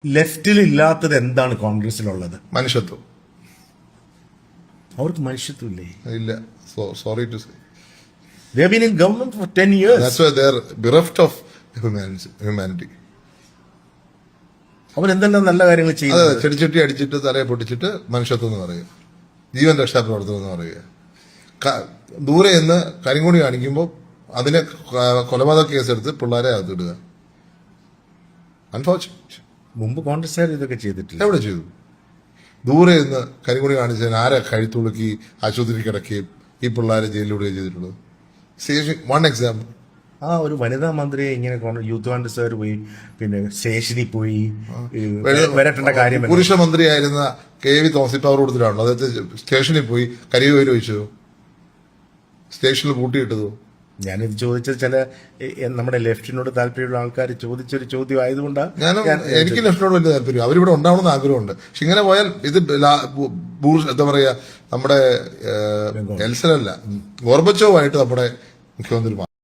ലെഫ്റ്റിൽ ഇല്ലാത്തത് എന്താണ് കോൺഗ്രസിലുള്ളത്? മനുഷ്യത്വം. അവർക്ക് മനുഷ്യത്വമില്ലേ? ഇല്ല. Sorry to say. They have been in government for 10 years. That's why they are bereft of humanity. അവരെന്തെല്ലാം നല്ല കാര്യങ്ങൾ അതെ, ചെയ്യുന്നത്? ചെടിച്ചട്ടി അടിച്ചിട്ട് തലയെ പൊട്ടിച്ചിട്ട് മനുഷ്യത്വം എന്ന് പറയുക, ജീവൻ രക്ഷാപ്രവർത്തനം എന്ന് പറയുക. ദൂരെ നിന്ന് കരിങ്കൊടി കാണിക്കുമ്പോൾ അതിനെ കൊലപാതക കേസെടുത്ത് പിള്ളേരെ അകത്തിടുക. അൺഫോർച്ചുനേറ്റ്. മുമ്പ് കോൺഗ്രസ്സുകാർ ഇതൊക്കെ ചെയ്തിട്ടില്ല. എവിടെ ചെയ്തു? ദൂരെ നിന്ന് കരിങ്കൊടി കാണിച്ചതിന് ആരെ കഴുത്തുളുക്കി ആശുപത്രി കിടക്കുകയും ഈ പിള്ളേരെ ജയിലിലൂടെ ചെയ്തിട്ടുള്ളത്? One example. ഒരു വനിതാ മന്ത്രിയെ ഇങ്ങനെ യൂത്ത് കോൺഗ്രസ്സുകാർ പോയി പിന്നെ സ്റ്റേഷനിൽ പോയി വരട്ടേണ്ട കാര്യം. പുരുഷ മന്ത്രിയായിരുന്ന KV തോമസ് പവർ കൊടുത്തിട്ടാണല്ലോ അദ്ദേഹത്തെ സ്റ്റേഷനിൽ പോയി കരിവേര് വെച്ചതോ, സ്റ്റേഷനിൽ പൂട്ടിയിട്ടതോ? ഞാനിത് ചോദിച്ചത് ചില നമ്മുടെ ലെഫ്റ്റിനോട് താല്പര്യമുള്ള ആൾക്കാർ ചോദിച്ചൊരു ചോദ്യം ആയതുകൊണ്ടാണ്. എനിക്ക് ലെഫ്റ്റിനോട് വലിയ താല്പര്യം, അവരിവിടെ ഉണ്ടാവണമെന്ന് ആഗ്രഹമുണ്ട്. പക്ഷെ ഇങ്ങനെ പോയാൽ ഇത് എന്താ പറയാ, നമ്മുടെ എൽസനല്ല ഗോർബച്ചോവായിട്ട് നമ്മുടെ മുഖ്യമന്ത്രി